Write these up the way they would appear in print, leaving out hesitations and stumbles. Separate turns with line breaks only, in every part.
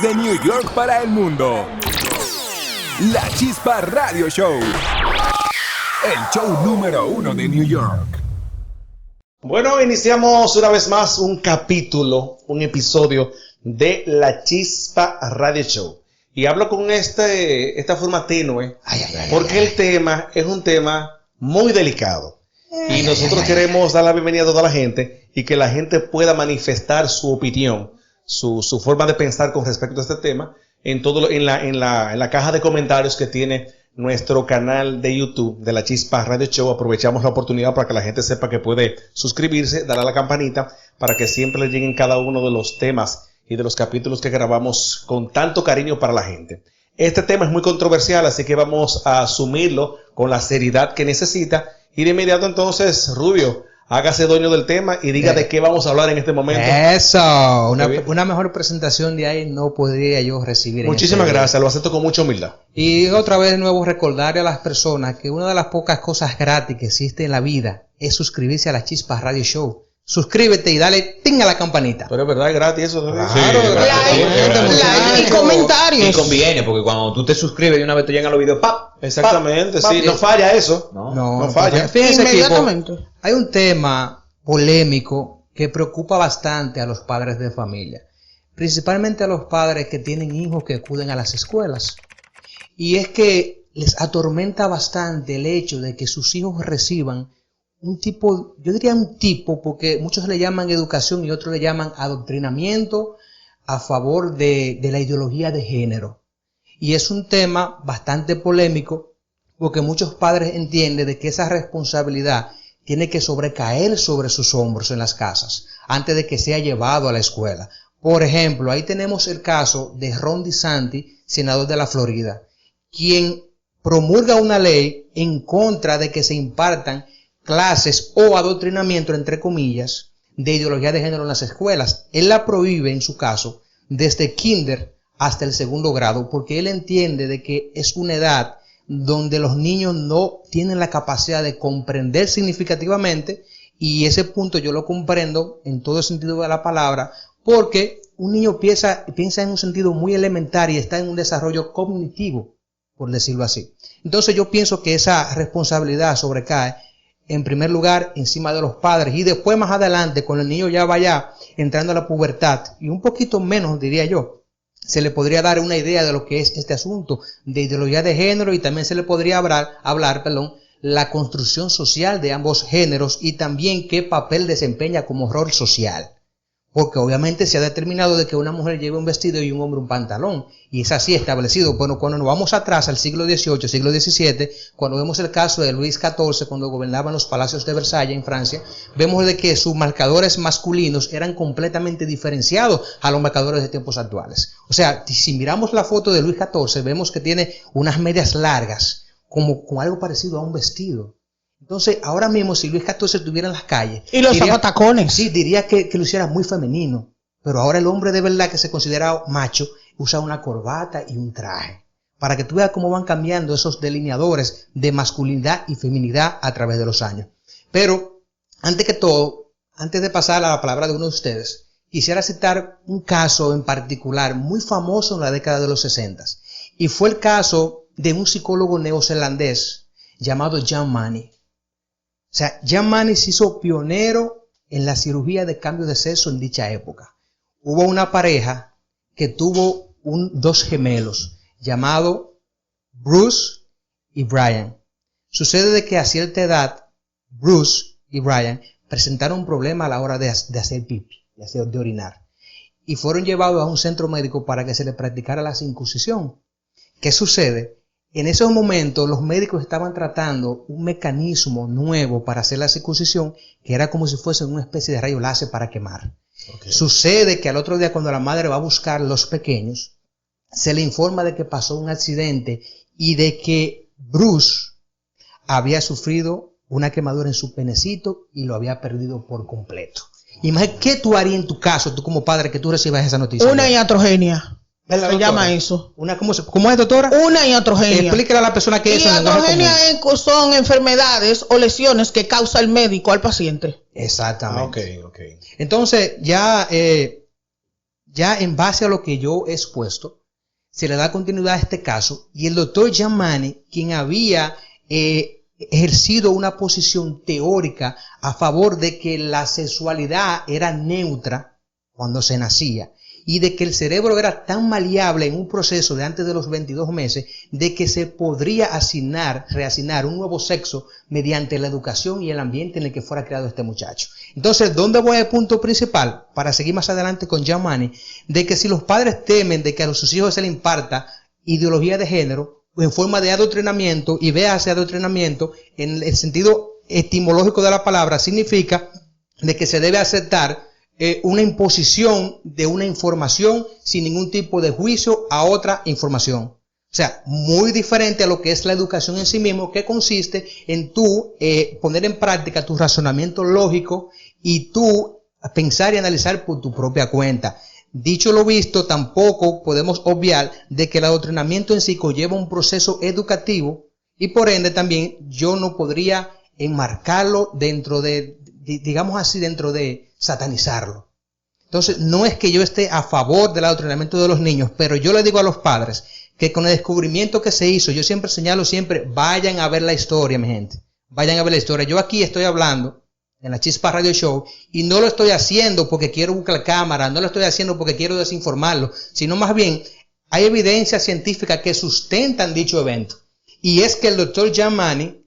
Desde New York para el mundo. La Chispa Radio Show. El show número 1 de New York.
Bueno, iniciamos una vez más un capítulo, un episodio de La Chispa Radio Show. Y hablo con esta forma tenue, porque el tema es un tema muy delicado. Y nosotros queremos dar la bienvenida a toda la gente y que la gente pueda manifestar su opinión, su forma de pensar con respecto a este tema en la caja de comentarios que tiene nuestro canal de YouTube de La Chispa Radio Show. Aprovechamos la oportunidad para que la gente sepa que puede suscribirse, darle a la campanita para que siempre le lleguen cada uno de los temas y de los capítulos que grabamos con tanto cariño para la gente. Este tema es muy controversial, así que vamos a asumirlo con la seriedad que necesita. Y de inmediato entonces, Rubio, hágase dueño del tema y diga de qué vamos a hablar en este momento.
Eso, una mejor presentación de ahí no podría yo recibir.
Muchísimas gracias, lo acepto con mucha humildad.
Y otra vez de nuevo recordarle a las personas que una de las pocas cosas gratis que existe en la vida es suscribirse a La Chispa Radio Show. Suscríbete y dale ting a la campanita.
Pero es verdad, es gratis eso.
Claro,
like y comentarios.
Y conviene, porque cuando tú te suscribes de una vez te llegan los videos, ¡pap!
Exactamente, sí, no falla eso. No falla.
Fíjense,
Inmediatamente.
equipo, hay un tema polémico que preocupa bastante a los padres de familia, principalmente a los padres que tienen hijos que acuden a las escuelas. Y es que les atormenta bastante el hecho de que sus hijos reciban un tipo, yo diría un tipo, porque muchos le llaman educación y otros le llaman adoctrinamiento a favor de la ideología de género. Y es un tema bastante polémico porque muchos padres entienden de que esa responsabilidad tiene que sobrecaer sobre sus hombros en las casas antes de que sea llevado a la escuela. Por ejemplo, ahí tenemos el caso de Ron DeSantis, senador de la Florida, quien promulga una ley en contra de que se impartan clases o adoctrinamiento, entre comillas, de ideología de género en las escuelas. Él la prohíbe, en su caso, desde kinder hasta el segundo grado, porque él entiende de que es una edad donde los niños no tienen la capacidad de comprender significativamente, y ese punto yo lo comprendo en todo el sentido de la palabra, porque un niño piensa en un sentido muy elemental y está en un desarrollo cognitivo, por decirlo así. Entonces yo pienso que esa responsabilidad sobrecae en primer lugar encima de los padres, y después más adelante cuando el niño ya vaya entrando a la pubertad y un poquito menos, diría yo, se le podría dar una idea de lo que es este asunto de ideología de género, y también se le podría hablar la construcción social de ambos géneros y también qué papel desempeña como rol social. Porque obviamente se ha determinado de que una mujer lleve un vestido y un hombre un pantalón, y es así establecido. Bueno, cuando nos vamos atrás al siglo XVIII, siglo XVII, cuando vemos el caso de Luis XIV, cuando gobernaban los palacios de Versalles en Francia, vemos de que sus marcadores masculinos eran completamente diferenciados a los marcadores de tiempos actuales. O sea, si miramos la foto de Luis XIV, vemos que tiene unas medias largas, como con algo parecido a un vestido. Entonces, ahora mismo, si Luis XIV estuviera en las calles...
Y los zapatacones.
Sí, diría que lo hiciera muy femenino. Pero ahora el hombre de verdad que se considera macho usa una corbata y un traje. Para que tú veas cómo van cambiando esos delineadores de masculinidad y feminidad a través de los años. Pero, antes que todo, antes de pasar a la palabra de uno de ustedes, quisiera citar un caso en particular muy famoso en la década de los 60. Y fue el caso de un psicólogo neozelandés llamado Jan Manet. O sea, Jan Manet se hizo pionero en la cirugía de cambio de sexo en dicha época. Hubo una pareja que tuvo dos gemelos llamados Bruce y Brian. Sucede de que a cierta edad, Bruce y Brian presentaron un problema a la hora de hacer pipí, de orinar. Y fueron llevados a un centro médico para que se les practicara la circuncisión. ¿Qué sucede? En esos momentos los médicos estaban tratando un mecanismo nuevo para hacer la circuncisión, que era como si fuese una especie de rayo láser para quemar. Okay. Sucede que al otro día, cuando la madre va a buscar los pequeños, se le informa de que pasó un accidente y de que Bruce había sufrido una quemadura en su penecito y lo había perdido por completo. Imagínate, ¿qué tú harías en tu caso, tú como padre, que tú recibas esa noticia?
Una iatrogenia. Se llama eso.
¿Cómo es, doctora?
Una iatrogenia.
Explíquele a la persona que es una
iatrogenia. Son enfermedades o lesiones que causa el médico al paciente.
Exactamente. Okay. Entonces, ya ya en base a lo que yo he expuesto, se le da continuidad a este caso y el doctor Yamani, quien había ejercido una posición teórica a favor de que la sexualidad era neutra cuando se nacía y de que el cerebro era tan maleable en un proceso de antes de los 22 meses de que se podría reasignar un nuevo sexo mediante la educación y el ambiente en el que fuera creado este muchacho. Entonces, ¿dónde voy al punto principal? Para seguir más adelante con Yamani, de que si los padres temen de que a sus hijos se les imparta ideología de género, en forma de adoctrinamiento, y véase adoctrinamiento en el sentido etimológico de la palabra, significa de que se debe aceptar una imposición de una información sin ningún tipo de juicio a otra información. O sea, muy diferente a lo que es la educación en sí mismo, que consiste en tú poner en práctica tu razonamiento lógico y tú pensar y analizar por tu propia cuenta. Dicho lo visto, tampoco podemos obviar de que el adoctrinamiento en sí conlleva un proceso educativo y por ende también yo no podría enmarcarlo dentro de, digamos así, dentro de satanizarlo. Entonces, no es que yo esté a favor del adoctrinamiento de los niños, pero yo le digo a los padres que con el descubrimiento que se hizo, yo siempre señalo vayan a ver la historia, mi gente. Vayan a ver la historia. Yo aquí estoy hablando en la Chispa Radio Show y no lo estoy haciendo porque quiero buscar cámara, no lo estoy haciendo porque quiero desinformarlo, sino más bien hay evidencia científica que sustentan dicho evento. Y es que el doctor Yamani,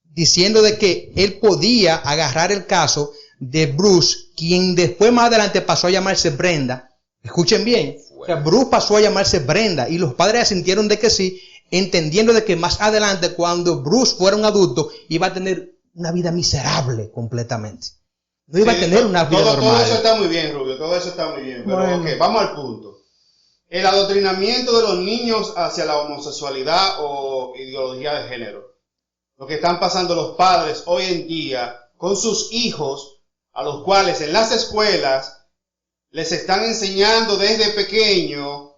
diciendo de que él podía agarrar el caso de Bruce, quien después más adelante pasó a llamarse Brenda. Escuchen bien, o sea, Bruce pasó a llamarse Brenda y los padres asintieron de que sí, entendiendo de que más adelante, cuando Bruce fuera un adulto, iba a tener una vida miserable completamente. No iba a tener una vida normal.
Todo eso está muy bien, Rubio, todo eso está muy bien. Pero
bueno,
ok, vamos al punto. El adoctrinamiento de los niños hacia la homosexualidad o ideología de género. Lo que están pasando los padres hoy en día con sus hijos, a los cuales en las escuelas les están enseñando desde pequeño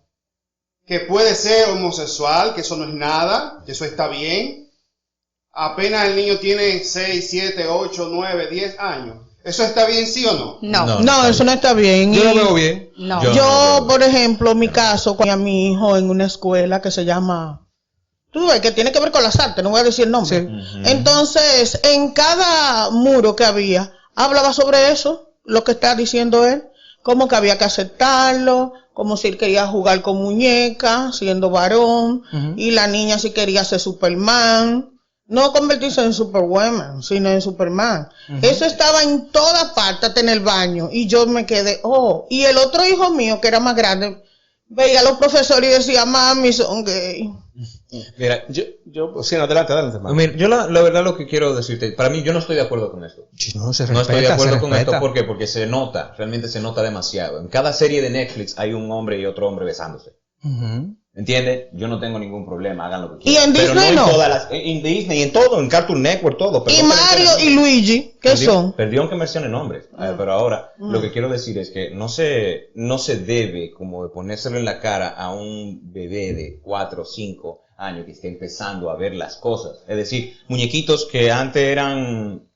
que puede ser homosexual, que eso no es nada, que eso está bien. Apenas el niño tiene 6, 7, 8, 9, 10 años. ¿Eso está bien, sí o no?
No, eso no está bien.
Yo lo veo bien.
No.
Yo, por ejemplo, mi caso, con a mi hijo en una escuela que se llama, tú ves, que tiene que ver con las artes, no voy a decir el nombre.
Sí.
Entonces, en cada muro que había, hablaba sobre eso, lo que está diciendo él, como que había que aceptarlo, como si él quería jugar con muñecas, siendo varón, y la niña si quería ser Superman. No convertirse en Superwoman, sino en Superman. Eso estaba en toda parte, hasta en el baño. Y yo me quedé, y el otro hijo mío, que era más grande, veía a los profesores y decía, mami, son gay.
Mira,
Yo, sí, adelante, hermano.
mira, yo la verdad lo que quiero decirte, para mí yo no estoy de acuerdo con esto.
No,
No estoy de acuerdo con esto, ¿por qué? Porque se nota, realmente se nota demasiado. En cada serie de Netflix hay un hombre y otro hombre besándose. ¿Entiendes? Yo no tengo ningún problema, hagan lo que quieran.
Y en
pero
Disney
no
no.
En todas las, en Disney, en todo, en Cartoon Network, todo.
Y Mario y Luigi, ¿qué son?
Perdieron que mencione nombres, pero ahora lo que quiero decir es que no se debe como de ponérselo en la cara a un bebé de 4 o 5 años que esté empezando a ver las cosas. Es decir, muñequitos que antes eran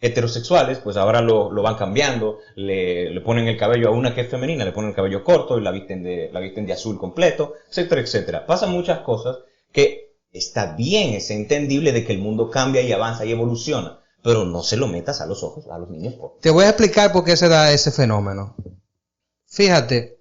heterosexuales, pues ahora lo van cambiando, le ponen el cabello a una que es femenina, le ponen el cabello corto y la visten de azul completo, etcétera, etcétera. Pasan muchas cosas que está bien, es entendible de que el mundo cambia y avanza y evoluciona, pero no se lo metas a los ojos a los niños.
Te voy a explicar por qué se da ese fenómeno. Fíjate,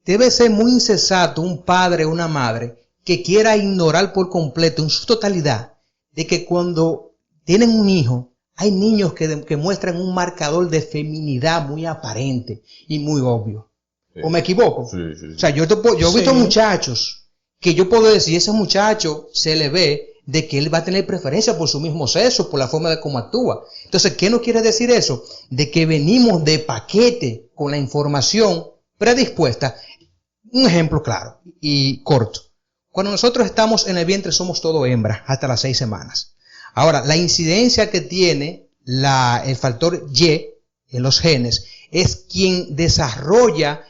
debe ser muy insensato un padre o una madre que quiera ignorar por completo, en su totalidad, de que cuando tienen un hijo, hay niños que muestran un marcador de feminidad muy aparente y muy obvio.
Sí.
¿O me equivoco?
Sí.
O sea, yo he visto muchachos que yo puedo decir, ese muchacho se le ve de que él va a tener preferencia por su mismo sexo, por la forma de cómo actúa. Entonces, ¿qué nos quiere decir eso? De que venimos de paquete con la información predispuesta. Un ejemplo claro y corto. Cuando nosotros estamos en el vientre somos todo hembras hasta las 6 semanas. Ahora, la incidencia que tiene el factor Y en los genes es quien desarrolla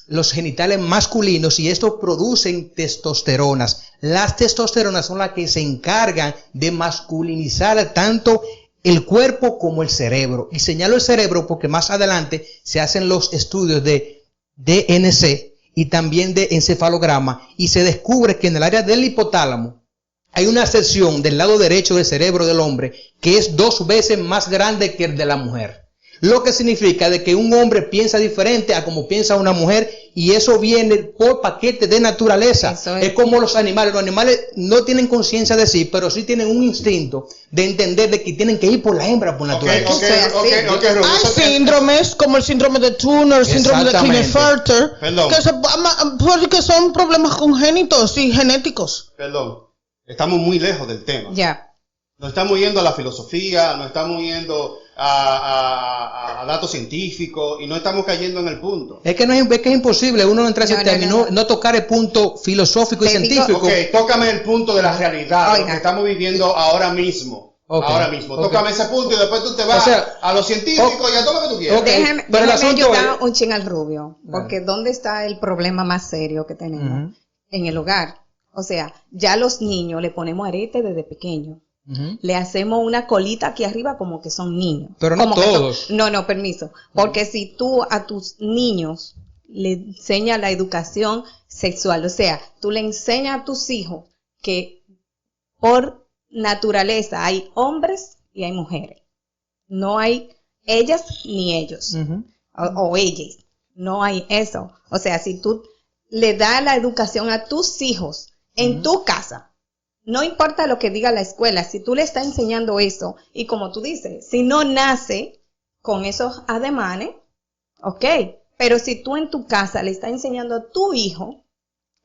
los genitales masculinos y estos producen testosteronas. Las testosteronas son las que se encargan de masculinizar tanto el cuerpo como el cerebro. Y señalo el cerebro porque más adelante se hacen los estudios de DNC y también de encefalograma y se descubre que en el área del hipotálamo hay una sección del lado derecho del cerebro del hombre que es 2 veces más grande que el de la mujer. Lo que significa de que un hombre piensa diferente a como piensa una mujer y eso viene por paquete de naturaleza. Es como los animales. Los animales no tienen conciencia de sí, pero sí tienen un instinto de entender de que tienen que ir por la hembra por naturaleza.
Hay síndromes como el síndrome de Turner, el síndrome de Klinefelter, que son problemas congénitos y genéticos.
Perdón, estamos muy lejos del tema.
Ya.
Nos estamos yendo a la filosofía, nos estamos yendo a datos científicos y no estamos cayendo en el punto.
Es que es imposible uno no entrar en ese término, no tocar el punto filosófico y científico.
Ok, tócame el punto de la realidad, lo que estamos viviendo ahora mismo. Ahora mismo. Tócame ese punto y después tú te vas a los científicos y a todo lo que tú quieras.
Déjeme ayudar un ching al rubio, porque ¿dónde está el problema más serio que tenemos? En el hogar. O sea, ya los niños le ponemos arete desde pequeño. Le hacemos una colita aquí arriba como que son niños.
Pero no todos.
No, permiso. Porque si tú a tus niños le enseñas la educación sexual, o sea, tú le enseñas a tus hijos que por naturaleza hay hombres y hay mujeres. No hay ellas ni ellos. O ellas. No hay eso. O sea, si tú le das la educación a tus hijos en tu casa, no importa lo que diga la escuela, si tú le estás enseñando eso, y como tú dices, si no nace con esos ademanes, ok, pero si tú en tu casa le estás enseñando a tu hijo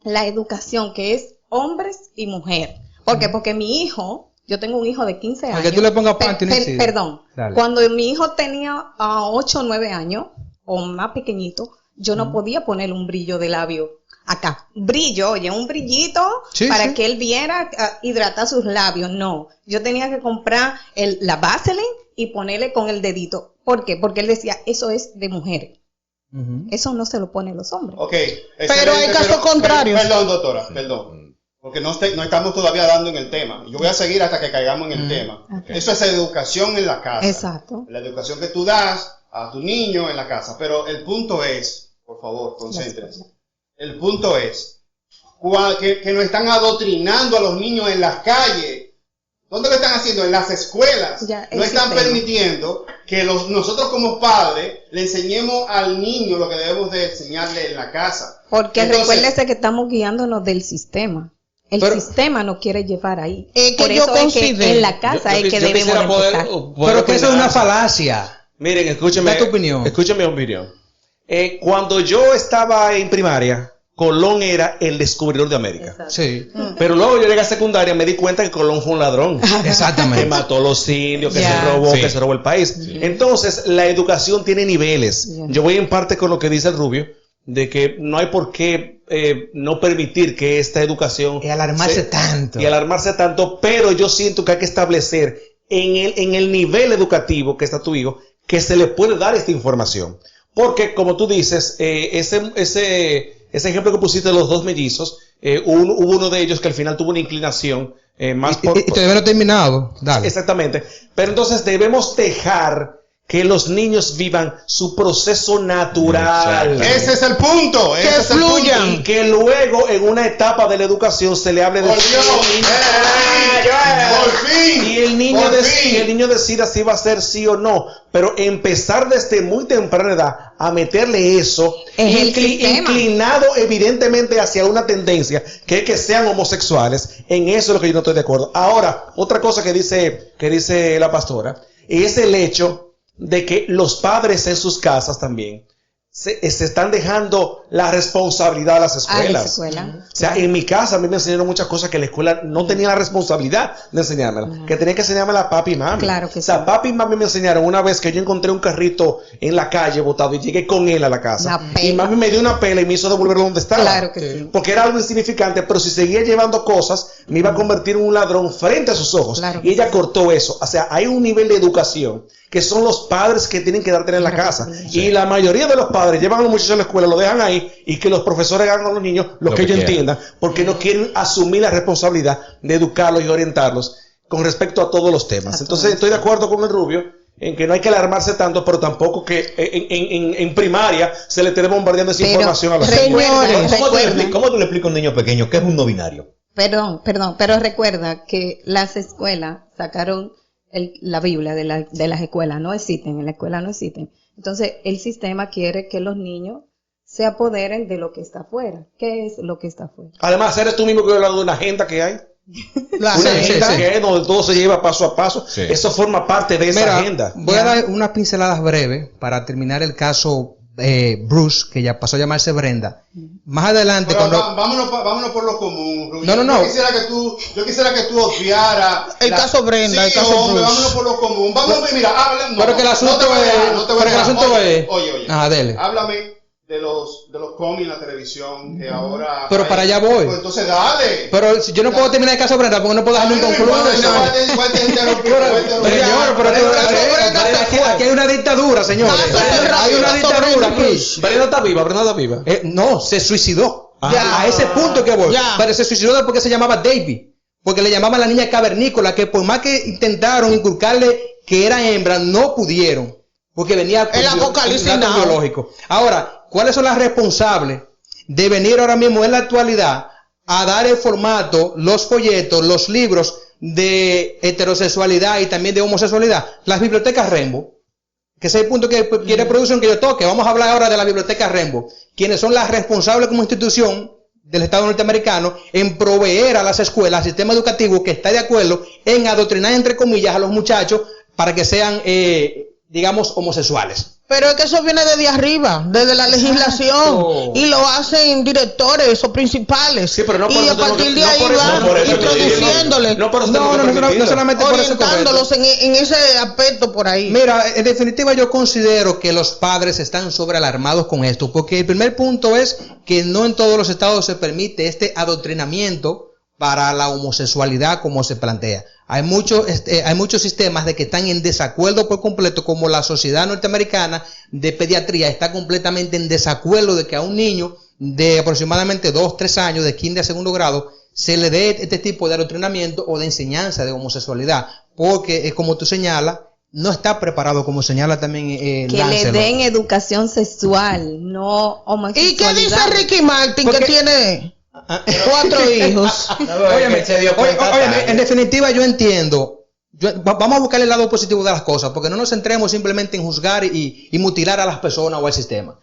la educación que es hombres y mujer, ¿por qué? Porque mi hijo, yo tengo un hijo de 15 años.
Que tú le pongas panty,
perdón, cuando mi hijo tenía 8 o 9 años, o más pequeñito, yo no podía ponerle un brillo de labio. Acá, brillo, oye, un brillito para que él viera hidratar sus labios. No, yo tenía que comprar la Vaseline y ponerle con el dedito. ¿Por qué? Porque él decía, eso es de mujeres. Eso no se lo ponen los hombres.
Ok,
pero hay casos contrarios.
Perdón, doctora, perdón. Porque no estamos todavía dando en el tema. Yo voy a seguir hasta que caigamos en el tema. Okay. Eso es educación en la casa.
Exacto.
La educación que tú das a tu niño en la casa. Pero el punto es, por favor, concéntrense. El punto es que nos están adoctrinando a los niños en las calles. ¿Dónde lo están haciendo? En las escuelas. No están permitiendo que nosotros como padres le enseñemos al niño lo que debemos de enseñarle en la casa.
Porque recuérdese que estamos guiándonos del sistema. El sistema no quiere llevar ahí. Por eso es que en la casa es que debemos empezar.
Pero que eso es una falacia.
Miren, escúcheme.
Tu opinión.
Escúcheme mi opinión. Cuando yo estaba en primaria, Colón era el descubridor de América.
Exacto.
Sí.
Pero luego yo llegué a secundaria, me di cuenta que Colón fue un ladrón.
Exactamente.
Que mató a los indios, que se robó el país. Entonces, la educación tiene niveles. Yo voy en parte con lo que dice el Rubio, de que no hay por qué no permitir que esta educación...
Y alarmarse tanto.
Pero yo siento que hay que establecer en el nivel educativo que está tu hijo, que se le puede dar esta información. Porque, como tú dices, ese ejemplo que pusiste de los 2 mellizos, hubo uno de ellos que al final tuvo una inclinación más por...
Y todavía no he terminado. Dale.
Exactamente. Pero entonces debemos dejar que los niños vivan su proceso natural.
Ese es el punto.
Que fluyan. Y que luego, en una etapa de la educación, se le hable de...
Por fin.
Y el niño decida si va a ser sí o no. Pero empezar desde muy temprana edad a meterle eso, inclinado evidentemente hacia una tendencia, que es que sean homosexuales, en eso es lo que yo no estoy de acuerdo. Ahora, otra cosa que dice la pastora, es el hecho de que los padres en sus casas también se están dejando la responsabilidad a las escuelas. O sea, en mi casa a mí me enseñaron muchas cosas que la escuela no tenía la responsabilidad de enseñármela, que tenía que enseñármela a papi y mami.
Claro que
papi y mami me enseñaron una vez que yo encontré un carrito en la calle botado y llegué con él a la casa. Y mami me dio una pela y me hizo devolverlo donde estaba.
Claro que sí.
Porque era algo insignificante, pero si seguía llevando cosas, me iba a convertir en un ladrón frente a sus ojos. Y ella cortó eso. O sea, hay un nivel de educación que son los padres que tienen que darte en la casa. Y la mayoría de los padres llevan a los muchachos a la escuela, lo dejan ahí y que los profesores hagan con los niños lo que ellos entiendan, porque no quieren asumir la responsabilidad de educarlos y orientarlos con respecto a todos los temas. Entonces estoy de acuerdo con el Rubio en que no hay que alarmarse tanto, pero tampoco que en primaria se le esté bombardeando esa información a los
Señores,
¿Cómo tú le explicas a un niño pequeño qué es un no binario?
Perdón, pero recuerda que las escuelas sacaron la Biblia de las escuelas, no existen, en la escuela no existen. Entonces, el sistema quiere que los niños se apoderen de lo que está afuera. ¿Qué es lo que está afuera?
Además, eres tú mismo que he hablado de una agenda que hay.
La
Una
gente.
agenda que es donde todo se lleva paso a paso.
Sí.
Eso forma parte de esa
Mira,
agenda.
voy a dar unas pinceladas breves para terminar el caso Bruce, que ya pasó a llamarse Brenda. Más adelante,
Pero
cuando...
vámonos por lo común, Rubio.
No.
Yo quisiera que tú obviaras
El caso Brenda,
sí,
el caso
hombre,
Bruce.
vámonos por lo común. Mira, háblame.
Pero que el asunto es...
Oye.
Ajá, dele.
Háblame de los cómics en la televisión que ahora.
Pero para allá voy.
Pues entonces dale.
Pero si yo no puedo terminar el caso Brenda porque no puedo dejarme un concluso. Señor, pero aquí hay una dictadura, señores. Hay una dictadura aquí.
Brenda está viva.
No, se suicidó.
Ya.
A ese punto que voy.
Ya.
Pero se suicidó porque se llamaba Davy. Porque le llamaban la niña cavernícola, que por más que intentaron inculcarle que era hembra, no pudieron. Porque venía
El apocalipsis
datos
now.
biológicos. Ahora, ¿cuáles son las responsables de venir ahora mismo en la actualidad a dar el formato, los folletos, los libros de heterosexualidad y también de homosexualidad? Las bibliotecas Rainbow. Que ese es el punto que quiere producción que yo toque. Vamos a hablar ahora de la biblioteca Rainbow. Quienes son las responsables como institución del Estado norteamericano en proveer a las escuelas, al sistema educativo que está de acuerdo en adoctrinar, entre comillas, a los muchachos para que sean, digamos, homosexuales.
Pero es que eso viene desde arriba, desde la legislación, y lo hacen directores o principales.
Sí, pero no por
y
eso
a partir
tengo que-
de
no
ahí
por eso-
van
no por eso
introduciéndole,
No, por eso tengo que
No
permitirlo.
solamente por eso.
orientándolos en ese aspecto por ahí.
Mira, en definitiva yo considero que los padres están sobrealarmados con esto, porque el primer punto es que no en todos los estados se permite este adoctrinamiento para la homosexualidad como se plantea. Hay muchos sistemas de que están en desacuerdo por completo, como la Sociedad Norteamericana de Pediatría está completamente en desacuerdo de que a un niño de aproximadamente 2-3 años, de kinder a segundo grado, se le dé este tipo de adoctrinamiento o de enseñanza de homosexualidad, porque como tú señalas, no está preparado, como señala también
Que le
Lancelot.
den educación sexual, no homosexualidad.
¿Y qué dice Ricky Martin,
Porque-
que tiene 4 hijos?
Óyeme, en definitiva yo entiendo. Vamos a buscar el lado positivo de las cosas, porque no nos centremos simplemente en juzgar y mutilar a las personas o al sistema.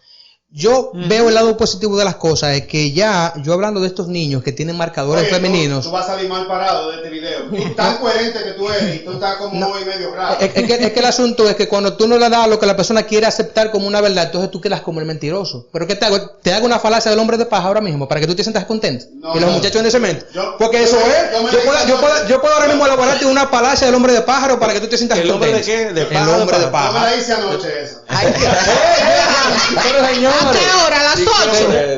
Yo veo el lado positivo de las cosas, es que ya, yo hablando de estos niños que tienen marcadores femeninos,
Tú vas a salir mal parado de este video. Tú tan coherente que tú eres y tú estás como hoy medio raro.
es que el asunto es que cuando tú no le das lo que la persona quiere aceptar como una verdad, entonces tú quedas como el mentiroso. ¿Pero qué te hago? Te hago una falacia del hombre de paja ahora mismo, para que tú te sientas contento.
No,
y los
no.
muchachos en ese momento. Porque
yo
eso
me-
es,
yo me
yo puedo ahora mismo elaborarte una falacia del hombre de pájaro para que tú te sientas
¿El hombre
contento.
de qué? ¿De
El
pájaro,
hombre de
Yo me
paja.
la hice anoche esa.
Pero señores,
¿A qué hora? ¿A las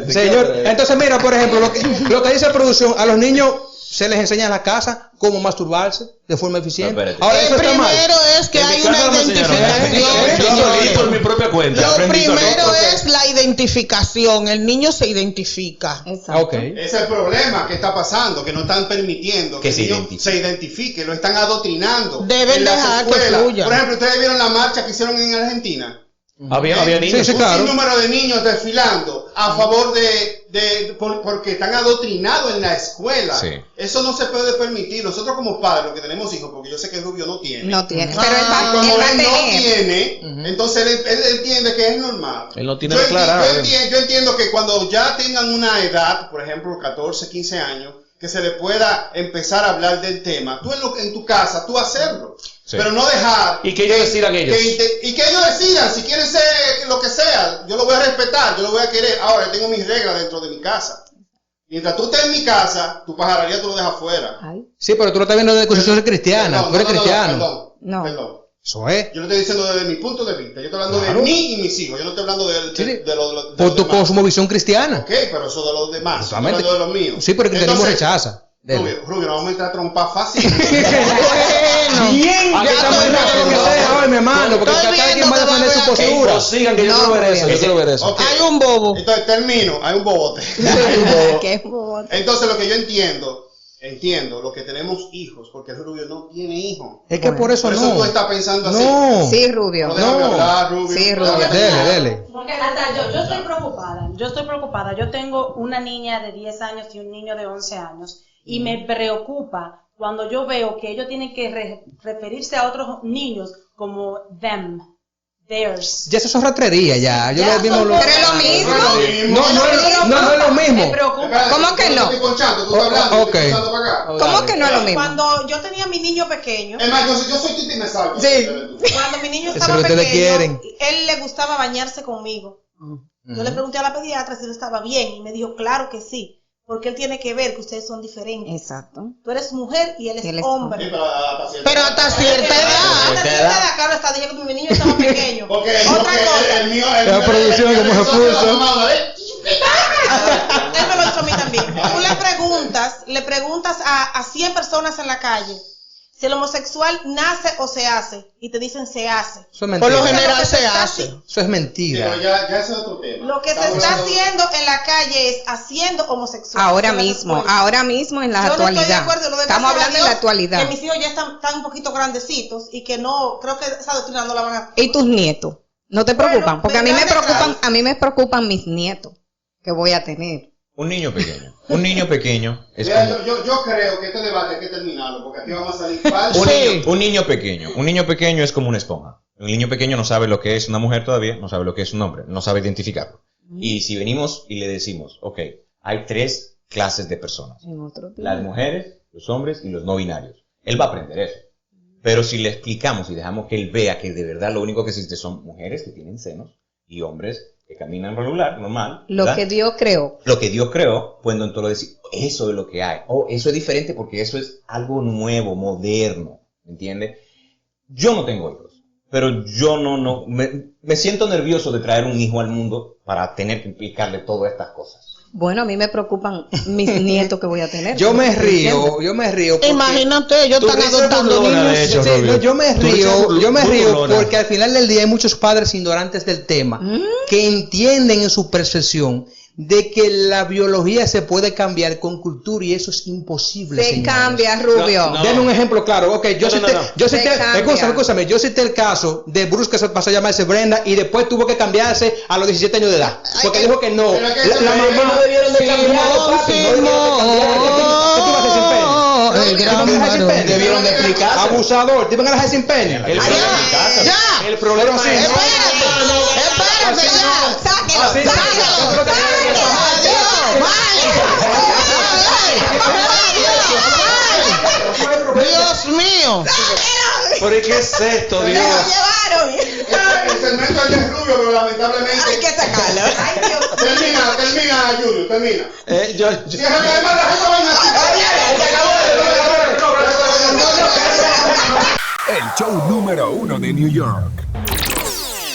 8?
señor, entonces mira, por ejemplo, lo que dice producción, a los niños se les enseña en la casa cómo masturbarse de forma eficiente.
No, espérate.
Ahora eso está mal.
Primero es que
En mi
hay
casa
una
no me enseñaron eso.
identificación.
Yo lo vi por mi propia cuenta.
Lo
Aprendí
primero
solo.
es la identificación. El niño se identifica.
Exacto.
Ok.
Ese es el problema que está pasando, que no están permitiendo
Que
el
se
niño
identifique.
se identifique, lo están adoctrinando.
Deben
en las
dejar que
escuelas.
fluya.
Por ejemplo, ¿ustedes vieron la marcha que hicieron en Argentina?
Había niños.
Sí,
Un
claro.
sinnúmero de niños desfilando a favor porque están adoctrinados en la escuela.
Sí.
Eso no se puede permitir. Nosotros como padres, los que tenemos hijos, porque yo sé que Rubio no tiene.
No tiene.
Ah,
Pero él va,
Como
él va a
él no
tener.
tiene, entonces él entiende que es normal.
Él no tiene
Yo
declarado.
yo entiendo que cuando ya tengan una edad, por ejemplo, 14, 15 años, que se le pueda empezar a hablar del tema, tú en tu casa, tú hacerlo.
Sí.
Pero no dejar...
Y que ellos decidan ellos.
Y que ellos decidan, si quieren ser lo que sea, yo lo voy a respetar, yo lo voy a querer. Ahora, yo tengo mis reglas dentro de mi casa. Mientras tú estés en mi casa, tu pajarería tú lo dejas afuera.
Ay,
Sí, pero tú lo estás viendo desde construcción cristiana.
Perdón,
Tú eres cristiano.
No.
Perdón.
Eso es.
Yo lo estoy diciendo desde mi punto de vista. Yo estoy hablando
Claro.
de mí y mis hijos. Yo no estoy hablando de
Sí, sí.
los
Por tu
demás.
cosmovisión cristiana.
Ok, pero eso de los demás. Yo estoy
Totalmente.
hablando de los míos.
Sí, pero el cristianismo
Entonces,
rechaza. Dele.
Rubio, no vamos a entrar a trompar fácil.
Bueno,
Bien,
ya
aquí estamos
estoy
viendo lo que
viendo.
sea hoy, mi hermano, porque
Estoy
cada quien
viendo
va a
que va a
defender su
haber aquí.
postura.
Sigan que yo
No,
quiero ver eso. Yo
Rubio.
quiero ver eso.
Ok.
Hay un bobo.
Entonces termino, hay un bobote.
qué bobo.
Entonces lo que yo entiendo entiendo, los que tenemos hijos, porque el Rubio no tiene hijos.
Es que por eso
Por eso
no.
tú estás pensando así.
No.
Sí, Rubio.
No, déjame
No.
hablar, Rubio.
Sí, Rubio.
Déjame
Dele,
hablar.
dele.
Porque hasta yo estoy preocupada. Yo estoy preocupada. Yo tengo una niña de 10 años y un niño de 11 años. Y me preocupa cuando yo veo que ellos tienen que referirse a otros niños como them, theirs.
Ya eso es ratrería, ya. Yo
Ya
lo mismo
son
lo...
Pero es lo mismo.
No es lo mismo.
Espérate,
¿Cómo que
yo
no?
estoy ponchando, tú estás hablando, yo
Ok.
estoy ponchando para acá.
¿Cómo que no es lo mismo?
Cuando yo tenía a mi niño pequeño,
Es más, yo soy Titi me salvo.
Sí.
cuando mi niño
Eso
estaba
es lo que ustedes
pequeño,
quieren.
él le gustaba bañarse conmigo. Yo le pregunté a la pediatra si él estaba bien y me dijo, claro que sí, porque él tiene que ver que ustedes son diferentes.
Exacto.
Tú eres mujer y él es
Él es
hombre.
Pero hasta cierta edad.
Hasta cierta edad, Carlos está diciendo que mi niño estaba pequeño.
Porque
Otra cosa.
el mío,
La producción como se puso.
Él me lo hizo a mí también. Tú le preguntas a 100 personas en la calle si el homosexual nace o se hace. Y te dicen se hace.
Eso es
Por lo
mentira.
general se
está
hace.
Eso es
Pero
mentira.
ya ese es otro tema.
Lo que se
Estamos
está
hablando-
haciendo en la calle es haciendo homosexual.
Ahora
en las
mismo
escuelas.
en la
Yo no estoy de
actualidad.
acuerdo, lo de
Estamos
gracias a
hablando en la
Dios,
actualidad.
Que mis hijos ya están un poquito grandecitos y que no, creo que esa doctrina no la van a...
¿Y tus nietos? ¿No te preocupan?
Bueno,
Porque a mí me
vendrán
preocupan,
detrás.
a mí me preocupan mis nietos que voy a tener.
Un niño pequeño. Un niño pequeño es
Mira,
como...
yo creo que este debate hay que terminarlo, porque aquí vamos a salir falsos.
Un niño pequeño. Un niño pequeño es como una esponja. Un niño pequeño no sabe lo que es una mujer todavía, no sabe lo que es un hombre, no sabe identificarlo. Y si venimos y le decimos, ok, hay 3 clases de personas.
En otro
Las
tiempo.
mujeres, los hombres y los no binarios. Él va a aprender eso. Pero si le explicamos y dejamos que él vea que de verdad lo único que existe son mujeres que tienen senos y hombres que caminan regular, normal.
Lo
¿verdad?
que Dios creó.
Lo que Dios creó, pues entonces lo decir, eso es lo que hay. Oh, eso es diferente porque eso es algo nuevo, moderno. ¿Me entiendes? Yo no tengo hijos, pero yo no me siento nervioso de traer un hijo al mundo para tener que explicarle todas estas cosas.
Bueno, a mí me preocupan mis nietos que voy a tener.
Yo me río porque...
Imagínate, ellos
Tu
están
risa
adoptando
burlona,
niños.
de hecho,
Sí,
Rubio.
no, yo me
Tu risa
río
burlona.
porque al final del día hay muchos padres ignorantes del tema que entienden en su percepción de que la biología se puede cambiar con cultura y eso es imposible.
Se
señores.
cambia, Rubio.
No.
Denme un ejemplo claro. Ok, yo
No, no,
cité,
no, no.
yo cité,
Se cambia.
escúchame, yo cité el caso de Bruce que se pasó a llamarse Brenda y después tuvo que cambiarse a los 17 años de edad. Porque dijo que no.
Pero es que
La
eso
mamá
no
debieron de cambiarlo, papi, no debieron de cambiarlo. ¿Qué tú ibas a hacer sin pene?
El
¿Qué
gran
tú ibas a dejar sin
varón.
pene?
Debieron de explicarse.
Abusador, te iban a dejar sin pene.
El problema en casa.
Ya.
El problema es
Espérate,
Sáquelo,
Así no.
sáquelo.
Dios mío.
¿Pero qué es esto,
Me
Dios?
lo llevaron.
El segmento es de Rubio, pero lamentablemente...
Hay que sacarlo. Ay, Dios.
Termina, Julio, termina. Déjame además la gente vaina así.
El show número 1 de New York.